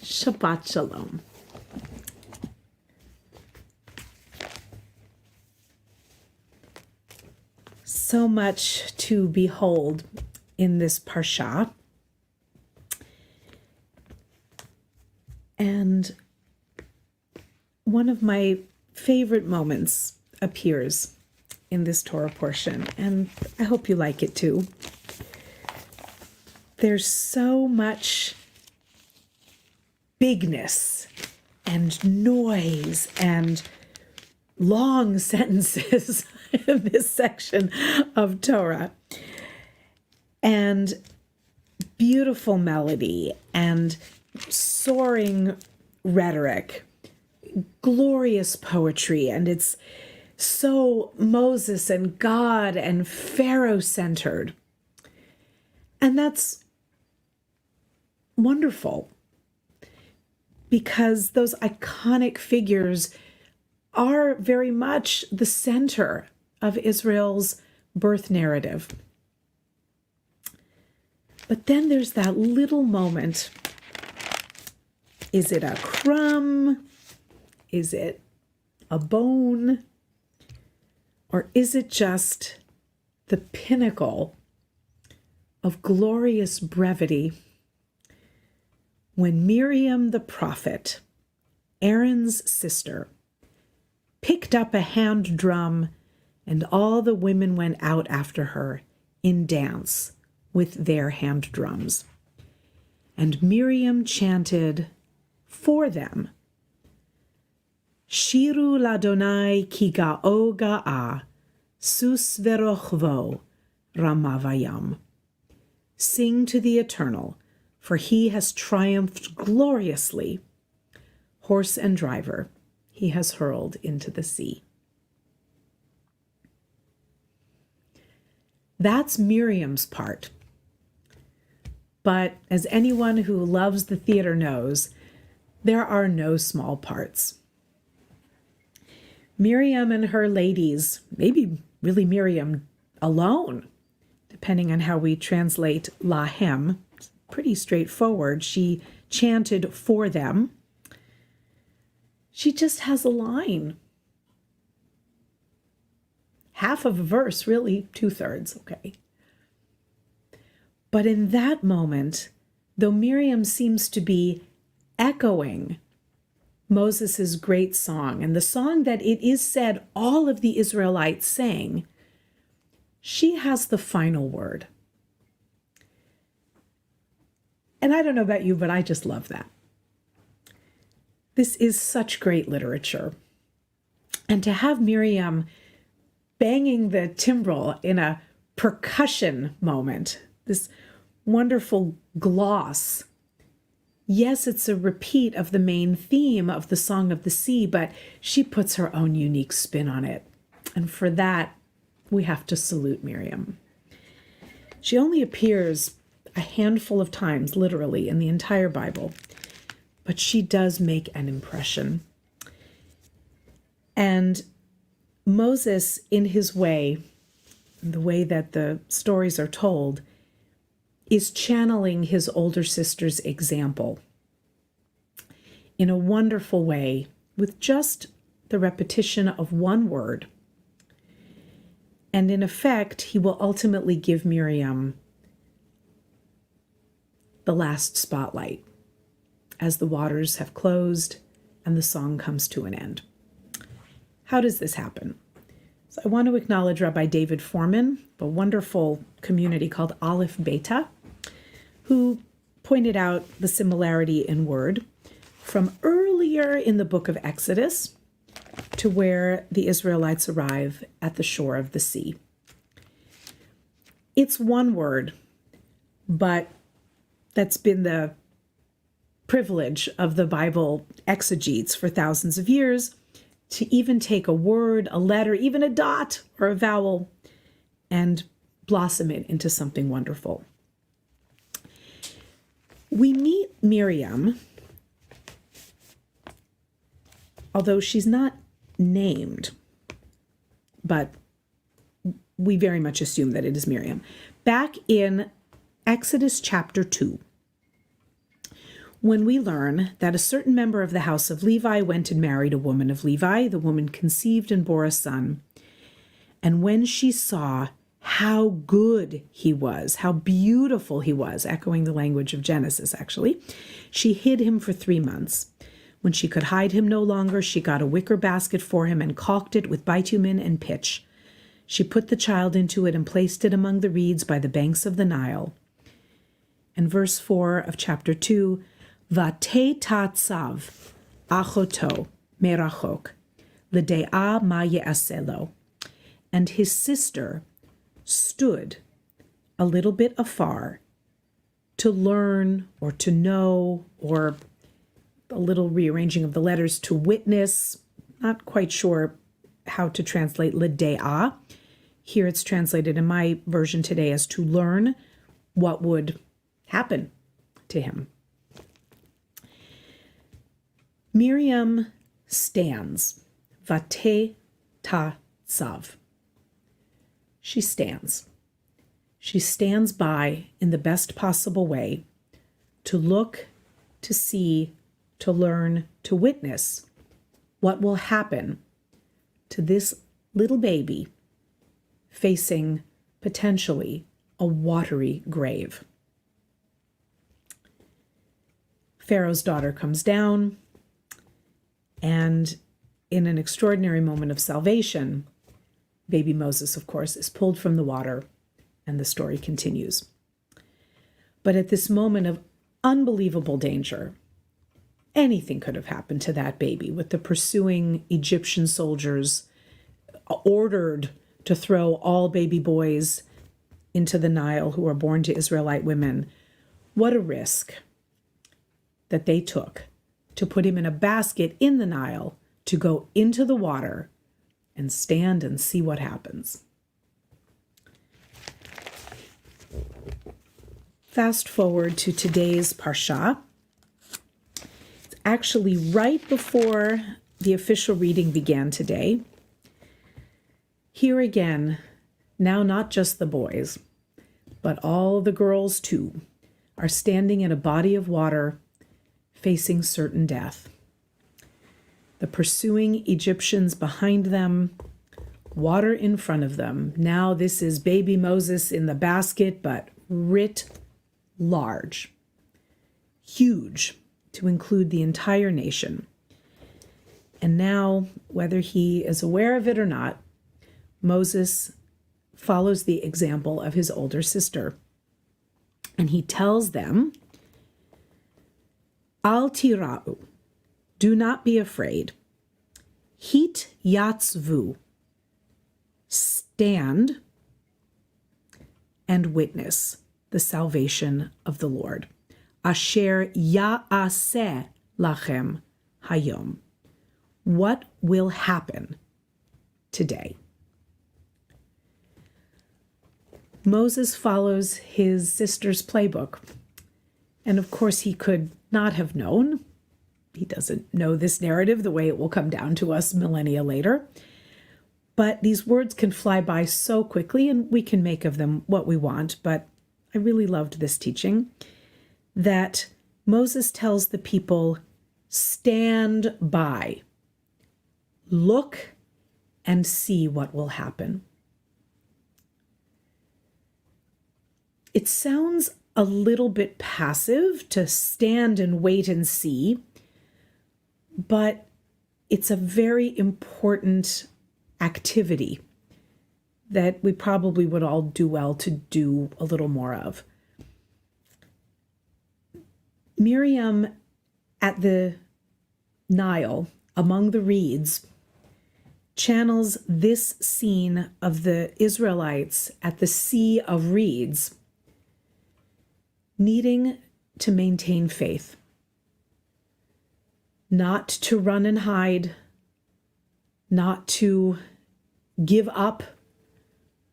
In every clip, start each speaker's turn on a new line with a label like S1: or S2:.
S1: Shabbat Shalom. So much to behold in this Parsha. And one of my favorite moments appears in this Torah portion, and I hope you like it too. There's so much bigness and noise and long sentences in this section of Torah, and beautiful melody and soaring rhetoric, glorious poetry, and it's so Moses and God and Pharaoh centered. And that's wonderful because those iconic figures are very much the center of Israel's birth narrative. But then there's that little moment. Is it a crumb? Is it a bone? Or is it just the pinnacle of glorious brevity when Miriam the prophet, Aaron's sister, picked up a hand drum and all the women went out after her in dance with their hand drums. And Miriam chanted for them, Shiru ladonai ki ga'o ga'a, sus verochvo, ramavayam. Sing to the Eternal, for he has triumphed gloriously. Horse and driver he has hurled into the sea. That's Miriam's part. But as anyone who loves the theater knows, there are no small parts. Miriam and her ladies, maybe really Miriam alone, depending on how we translate lahem, it's pretty straightforward. She chanted for them. She just has a line. Half of a verse, really, 2/3, okay. But in that moment, though Miriam seems to be echoing Moses' great song, and the song that it is said all of the Israelites sang, she has the final word. And I don't know about you, but I just love that. This is such great literature. And to have Miriam banging the timbrel in a percussion moment, this wonderful gloss. Yes, it's a repeat of the main theme of the Song of the Sea, but she puts her own unique spin on it. And for that, we have to salute Miriam. She only appears a handful of times, literally, in the entire Bible, but she does make an impression. And Moses, in his way, the way that the stories are told, is channeling his older sister's example in a wonderful way with just the repetition of one word. And in effect, he will ultimately give Miriam the last spotlight as the waters have closed and the song comes to an end. How does this happen? So I want to acknowledge Rabbi David Foreman, a wonderful community called Aleph Beta, who pointed out the similarity in word from earlier in the book of Exodus to where the Israelites arrive at the shore of the sea. It's one word, but that's been the privilege of the Bible exegetes for thousands of years, to even take a word, a letter, even a dot or a vowel, and blossom it into something wonderful. We meet Miriam, although she's not named, but we very much assume that it is Miriam. Back in Exodus chapter 2, when we learn that a certain member of the house of Levi went and married a woman of Levi. The woman conceived and bore a son. And when she saw how good he was, how beautiful he was, echoing the language of Genesis, actually, she hid him for 3 months. When she could hide him no longer, she got a wicker basket for him and caulked it with bitumen and pitch. She put the child into it and placed it among the reeds by the banks of the Nile. And verse 4 of chapter 2, Vatei tatzav achoto merachok l'de'ah ma ye'aseh lo. And his sister stood a little bit afar to learn or to know, or a little rearranging of the letters, to witness. Not quite sure how to translate l'de'ah. Here it's translated in my version today as to learn what would happen to him. Miriam stands. Vatei tatzav. She stands. She stands by in the best possible way to look, to see, to learn, to witness what will happen to this little baby facing potentially a watery grave. Pharaoh's daughter comes down, and in an extraordinary moment of salvation, baby Moses, of course, is pulled from the water, and the story continues. But at this moment of unbelievable danger, anything could have happened to that baby, with the pursuing Egyptian soldiers ordered to throw all baby boys into the Nile who are born to Israelite women. What a risk that they took to put him in a basket in the Nile to go into the water and stand and see what happens. Fast forward to today's Parsha. It's actually right before the official reading began today. Here again, now not just the boys, but all the girls too, are standing in a body of water facing certain death. The pursuing Egyptians behind them, water in front of them. Now this is baby Moses in the basket, but writ large, huge, to include the entire nation. And now, whether he is aware of it or not, Moses follows the example of his older sister. And he tells them, Al tira'u, do not be afraid. Hit yatzvu, stand and witness the salvation of the Lord. Asher ya'aseh lachem hayom. What will happen today? Moses follows his sister's playbook. And of course, he could not have known. He doesn't know this narrative the way it will come down to us millennia later. But these words can fly by so quickly, and we can make of them what we want. But I really loved this teaching, that Moses tells the people, stand by, look and see what will happen. It sounds a little bit passive to stand and wait and see, but it's a very important activity that we probably would all do well to do a little more of. Miriam at the Nile, among the reeds, channels this scene of the Israelites at the Sea of Reeds, needing to maintain faith, not to run and hide, not to give up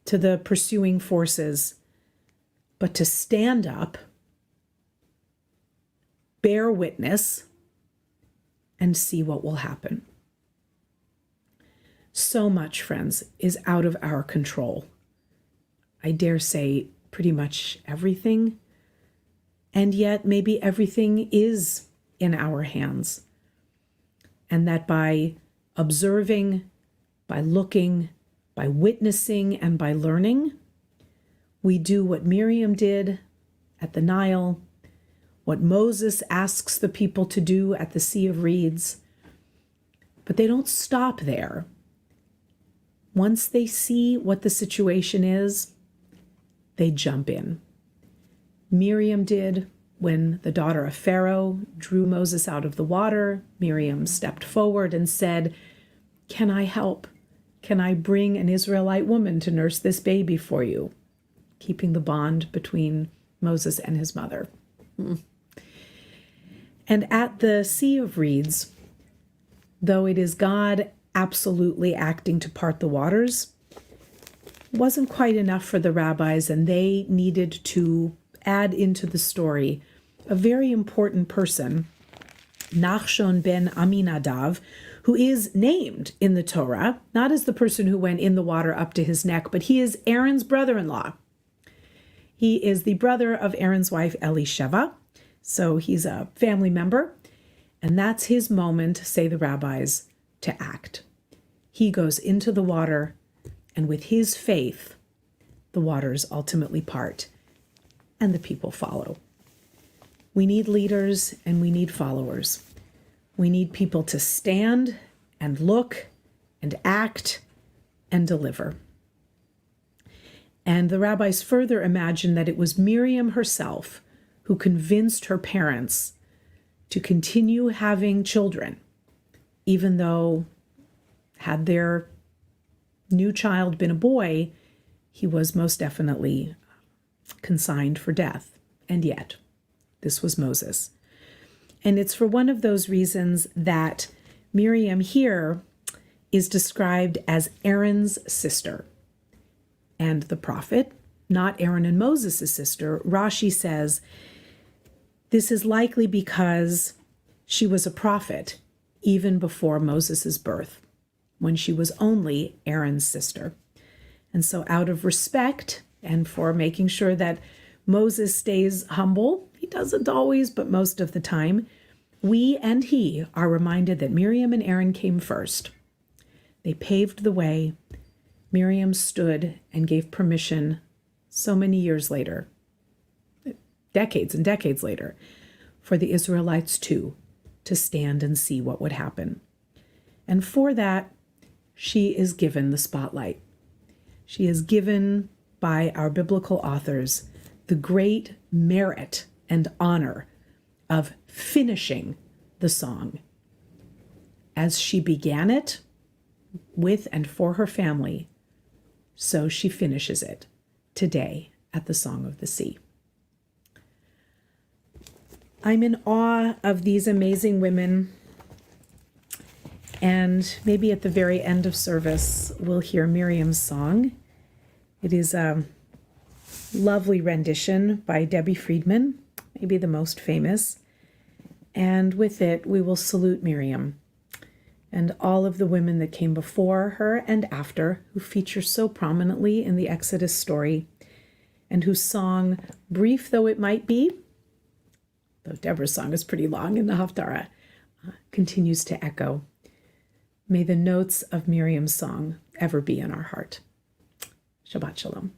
S1: to the pursuing forces, but to stand up, bear witness, and see what will happen. So much, friends, is out of our control. I dare say pretty much everything. And yet maybe everything is in our hands. And that by observing, by looking, by witnessing, and by learning, we do what Miriam did at the Nile, what Moses asks the people to do at the Sea of Reeds. But they don't stop there. Once they see what the situation is, they jump in. Miriam did when the daughter of Pharaoh drew Moses out of the water. Miriam stepped forward and said, "Can I help? Can I bring an Israelite woman to nurse this baby for you?" Keeping the bond between Moses and his mother. And at the Sea of Reeds, though it is God absolutely acting to part the waters, wasn't quite enough for the rabbis, and they needed to add into the story a very important person, Nachshon ben Aminadav, who is named in the Torah, not as the person who went in the water up to his neck, but he is Aaron's brother-in-law. He is the brother of Aaron's wife, Elisheva, so he's a family member, and that's his moment, say the rabbis, to act. He goes into the water, and with his faith, the waters ultimately part, and the people follow. We need leaders and we need followers. We need people to stand and look and act and deliver. And the rabbis further imagine that it was Miriam herself who convinced her parents to continue having children, even though, had their new child been a boy, he was most definitely consigned for death. And yet, this was Moses. And it's for one of those reasons that Miriam here is described as Aaron's sister. And the prophet, not Aaron and Moses' sister, Rashi says, this is likely because she was a prophet even before Moses' birth, when she was only Aaron's sister. And so out of respect and for making sure that Moses stays humble, he doesn't always, but most of the time, we and he are reminded that Miriam and Aaron came first. They paved the way. Miriam stood and gave permission so many years later, decades and decades later, for the Israelites too to stand and see what would happen. And for that, she is given the spotlight. She is given by our biblical authors the great merit and honor of finishing the song. As she began it with and for her family, so she finishes it today at the Song of the Sea. I'm in awe of these amazing women, and maybe at the very end of service, we'll hear Miriam's song. It is a lovely rendition by Debbie Friedman, maybe the most famous. And with it, we will salute Miriam and all of the women that came before her and after, who feature so prominently in the Exodus story, and whose song, brief though it might be, though Deborah's song is pretty long in the Haftarah, continues to echo. May the notes of Miriam's song ever be in our heart. Shabbat Shalom.